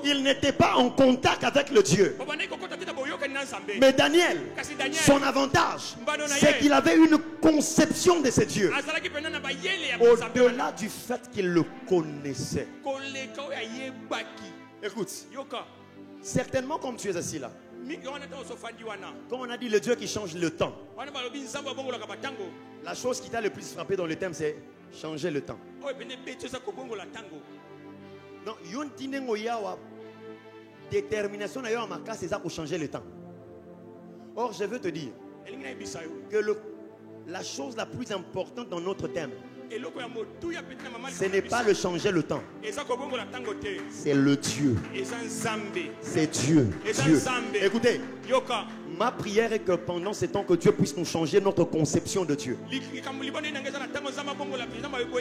ils n'étaient pas en contact avec le Dieu. Mais Daniel, son avantage, c'est qu'il avait une conception de ce Dieu, au-delà du fait qu'il le connaissait. Écoute, certainement comme tu es assis là, comme on a dit, le Dieu qui change le temps. La chose qui t'a le plus frappé dans le thème, c'est changer le temps. Non, détermination c'est ça pour changer le temps. Or, je veux te dire que la chose la plus importante dans notre thème, ce n'est pas le changer le temps. C'est le Dieu. C'est Dieu. Dieu. Écoutez, ma prière est que pendant ces temps, que Dieu puisse nous changer notre conception de Dieu.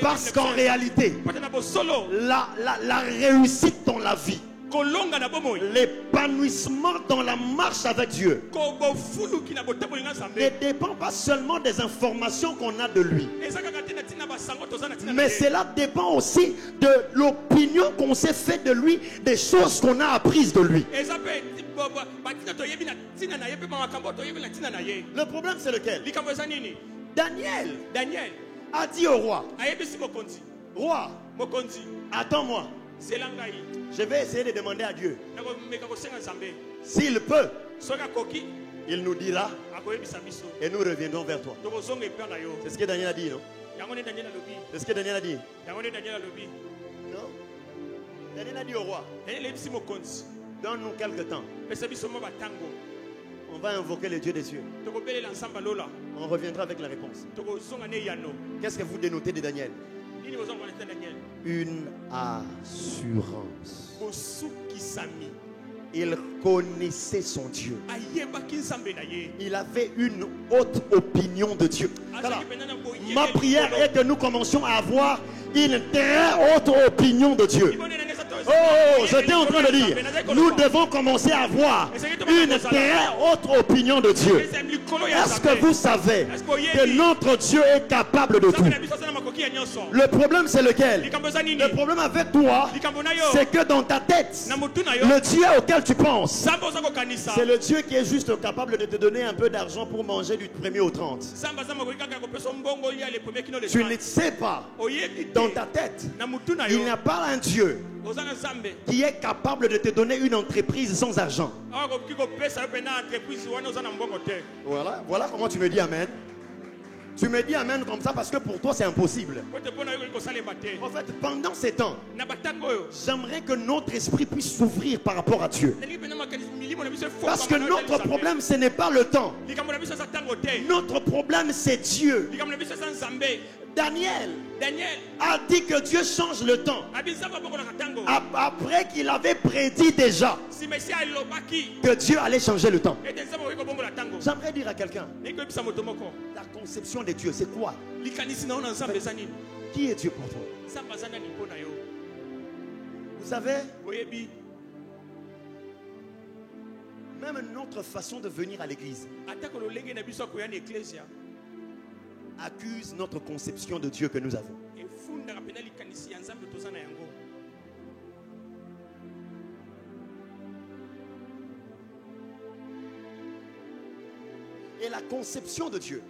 Parce qu'en réalité, la réussite dans la vie, l'épanouissement dans la marche avec Dieu ne dépend pas seulement des informations qu'on a de lui, mais cela dépend aussi de l'opinion qu'on s'est fait de lui, des choses qu'on a apprises de lui. Le problème c'est lequel? Daniel a dit au roi, roi, attends-moi, je vais essayer de demander à Dieu. S'il peut, il nous dira et nous reviendrons vers toi. C'est ce que Daniel a dit, non? C'est ce que Daniel a dit. Non? Daniel a dit au roi, donne-nous quelque temps. On va invoquer le Dieu des cieux. On reviendra avec la réponse. Qu'est-ce que vous dénotez de Daniel? Une assurance. Il connaissait son Dieu. Il avait une haute opinion de Dieu. Alors, ma prière est que nous commencions à avoir une très haute opinion de Dieu. Oh, j'étais en train de dire, nous devons commencer à avoir une très haute opinion de Dieu. Est-ce que vous savez que notre Dieu est capable de tout? Le problème c'est lequel? Le problème avec toi, c'est que dans ta tête, le Dieu auquel tu penses, c'est le Dieu qui est juste capable de te donner un peu d'argent pour manger du 1er au 30. Tu ne sais pas, dans ta tête, il n'y a pas un Dieu qui est capable de te donner une entreprise sans argent. Voilà comment tu me dis amen. Tu me dis amen comme ça parce que pour toi c'est impossible. En fait, pendant ces temps, j'aimerais que notre esprit puisse s'ouvrir par rapport à Dieu. Parce que notre problème ce n'est pas le temps. Notre problème c'est Dieu. Daniel a dit que Dieu change le temps. Après qu'il avait prédit déjà que Dieu allait changer le temps. J'aimerais dire à quelqu'un, la conception de Dieu, c'est quoi? Qui est Dieu pour toi? Vous savez, même notre façon de venir à l'église accuse notre conception de Dieu que nous avons. Et la conception de Dieu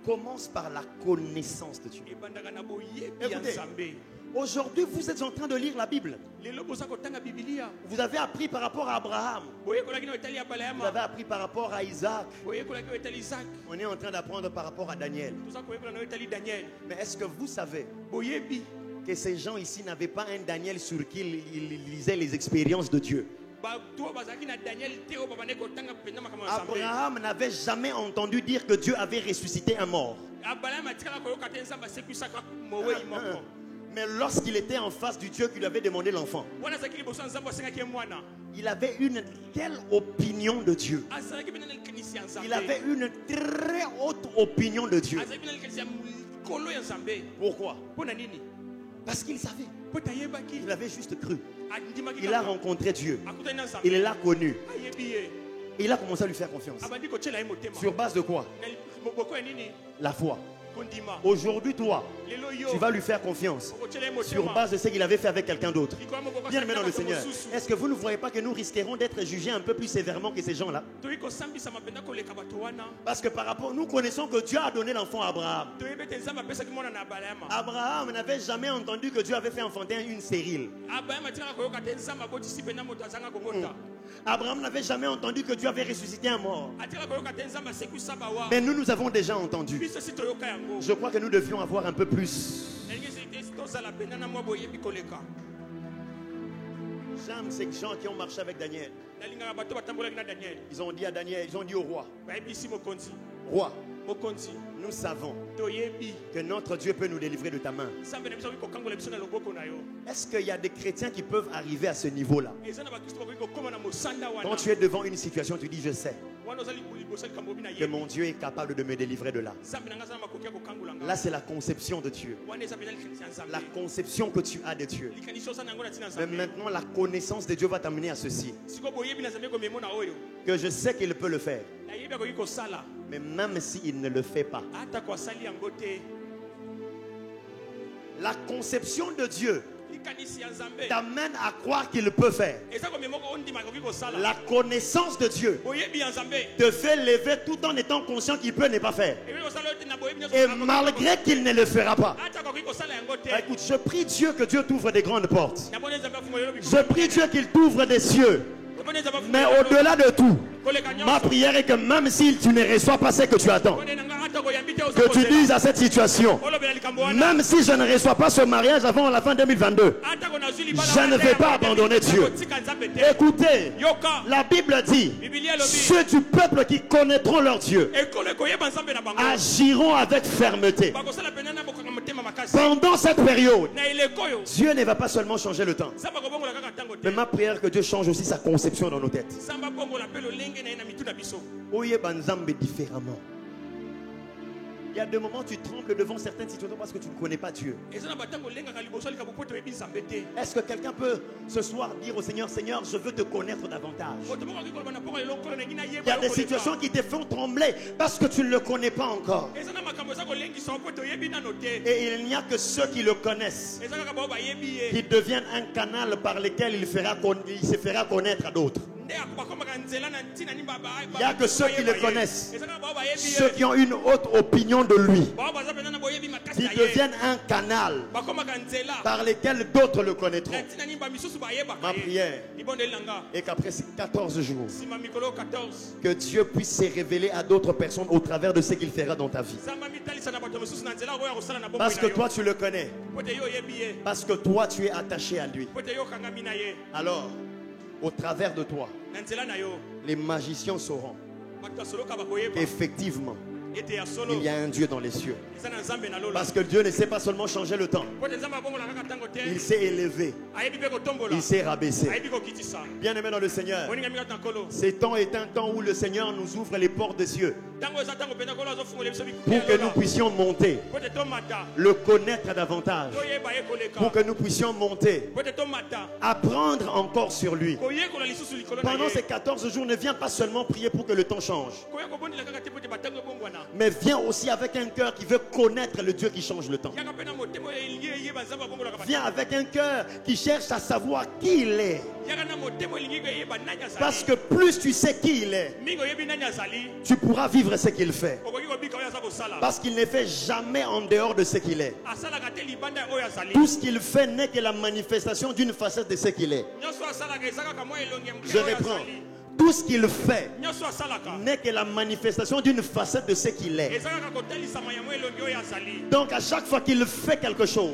commence par la connaissance de Dieu. Écoutez, aujourd'hui, vous êtes en train de lire la Bible. Vous avez appris par rapport à Abraham. Vous avez appris par rapport à Isaac. On est en train d'apprendre par rapport à Daniel. Mais est-ce que vous savez que ces gens ici n'avaient pas un Daniel sur qui ils lisaient les expériences de Dieu? Abraham n'avait jamais entendu dire que Dieu avait ressuscité un mort. Mais lorsqu'il était en face du Dieu qui lui avait demandé l'enfant, il avait une telle opinion de Dieu. Il avait une très haute opinion de Dieu. Pourquoi? Parce qu'il savait. Il avait juste cru. Il a rencontré Dieu. Il l'a connu. Et il a commencé à lui faire confiance. Sur base de quoi? La foi. Aujourd'hui, toi, tu vas lui faire confiance sur base de ce qu'il avait fait avec quelqu'un d'autre. Bien aimé dans le Seigneur, est-ce que vous ne voyez pas que nous risquerons d'être jugés un peu plus sévèrement que ces gens-là? Parce que par rapport, nous connaissons que Dieu a donné l'enfant à Abraham. Abraham n'avait jamais entendu que Dieu avait fait enfanter une stérile. Abraham n'avait jamais entendu que Dieu avait ressuscité un mort. Mais nous avons déjà entendu. Je crois que nous devions avoir un peu plus. J'aime ces gens qui ont marché avec Daniel. Ils ont dit à Daniel, ils ont dit au roi, roi, nous savons que notre Dieu peut nous délivrer de ta main. Est-ce qu'il y a des chrétiens qui peuvent arriver à ce niveau-là? Quand tu es devant une situation, tu dis, je sais que mon Dieu est capable de me délivrer de là. Là, c'est la conception de Dieu. La conception que tu as de Dieu. Mais maintenant, la connaissance de Dieu va t'amener à ceci. Que je sais qu'il peut le faire. Mais même s'il ne le fait pas, la conception de Dieu t'amène à croire qu'il peut faire. La connaissance de Dieu te fait lever tout en étant conscient qu'il peut ne pas faire. Et malgré qu'il ne le fera pas. Écoute, je prie Dieu que Dieu t'ouvre des grandes portes. Je prie Dieu qu'il t'ouvre des cieux. Mais au-delà de tout, ma prière est que même si tu ne reçois pas ce que tu attends, que tu dises à cette situation, même si je ne reçois pas ce mariage avant la fin 2022, je ne vais pas abandonner Dieu. Écoutez, la Bible dit, ceux du peuple qui connaîtront leur Dieu agiront avec fermeté. Pendant cette période, Dieu ne va pas seulement changer le temps, mais ma prière est que Dieu change aussi sa conception dans nos têtes. Oye banzambe différemment. Il y a des moments où tu trembles devant certaines situations parce que tu ne connais pas Dieu. Est-ce que quelqu'un peut ce soir dire au Seigneur, Seigneur, je veux te connaître davantage? Il y a des situations qui te font trembler parce que tu ne le connais pas encore. Et il n'y a que ceux qui le connaissent qui deviennent un canal par lequel il se fera connaître à d'autres. Il n'y a que ceux qui le connaissent, ceux qui ont une haute opinion de lui, qui deviennent un canal par lequel d'autres le connaîtront. Ma prière est qu'après ces 14 jours, que Dieu puisse se révéler à d'autres personnes au travers de ce qu'il fera dans ta vie. Parce que toi tu le connais, parce que toi tu es attaché à lui. Alors, au travers de toi, les magiciens sauront qu'effectivement Il y a un Dieu dans les cieux. Parce que Dieu ne sait pas seulement changer le temps. Il s'est élevé. Il s'est rabaissé. Bien-aimé dans le Seigneur, ce temps est un temps où le Seigneur nous ouvre les portes des cieux pour que nous puissions monter, le connaître davantage, pour que nous puissions monter, apprendre encore sur lui. Pendant ces 14 jours, ne viens pas seulement prier pour que le temps change, mais viens aussi avec un cœur qui veut connaître le Dieu qui change le temps. Viens avec un cœur qui cherche à savoir qui il est. Parce que plus tu sais qui il est, tu pourras vivre ce qu'il fait. Parce qu'il ne fait jamais en dehors de ce qu'il est. Tout ce qu'il fait n'est que la manifestation d'une facette de ce qu'il est. Je reprends. Tout ce qu'il fait n'est que la manifestation d'une facette de ce qu'il est. Donc à chaque fois qu'il fait quelque chose,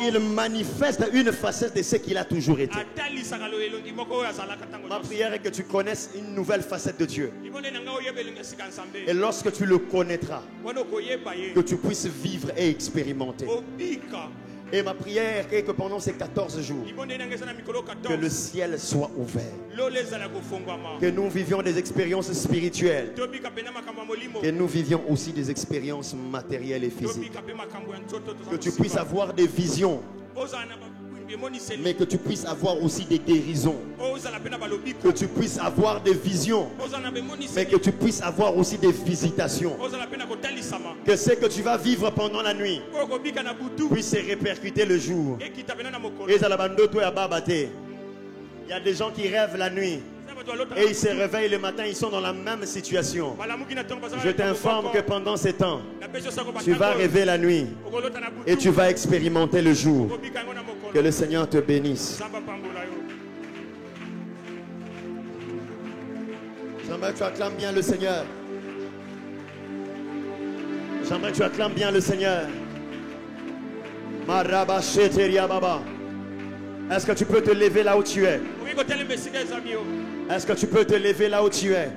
il manifeste une facette de ce qu'il a toujours été. Ma prière est que tu connaisses une nouvelle facette de Dieu. Et lorsque tu le connaîtras, que tu puisses vivre et expérimenter. Et ma prière est que pendant ces 14 jours, que le ciel soit ouvert. Que nous vivions des expériences spirituelles. Que nous vivions aussi des expériences matérielles et physiques. Que tu puisses avoir des visions. Mais que tu puisses avoir aussi des guérisons. Que tu puisses avoir des visions. Mais que tu puisses avoir aussi des visitations. Que ce que tu vas vivre pendant la nuit puisse se répercuter le jour. Il y a des gens qui rêvent la nuit et ils se réveillent le matin, ils sont dans la même situation. Je t'informe que pendant ces temps, tu vas rêver la nuit et tu vas expérimenter le jour. Que le Seigneur te bénisse. J'aimerais que tu acclames bien le Seigneur. J'aimerais que tu acclames bien le Seigneur. Est-ce que tu peux te lever là où tu es? Est-ce que tu peux te lever là où tu es?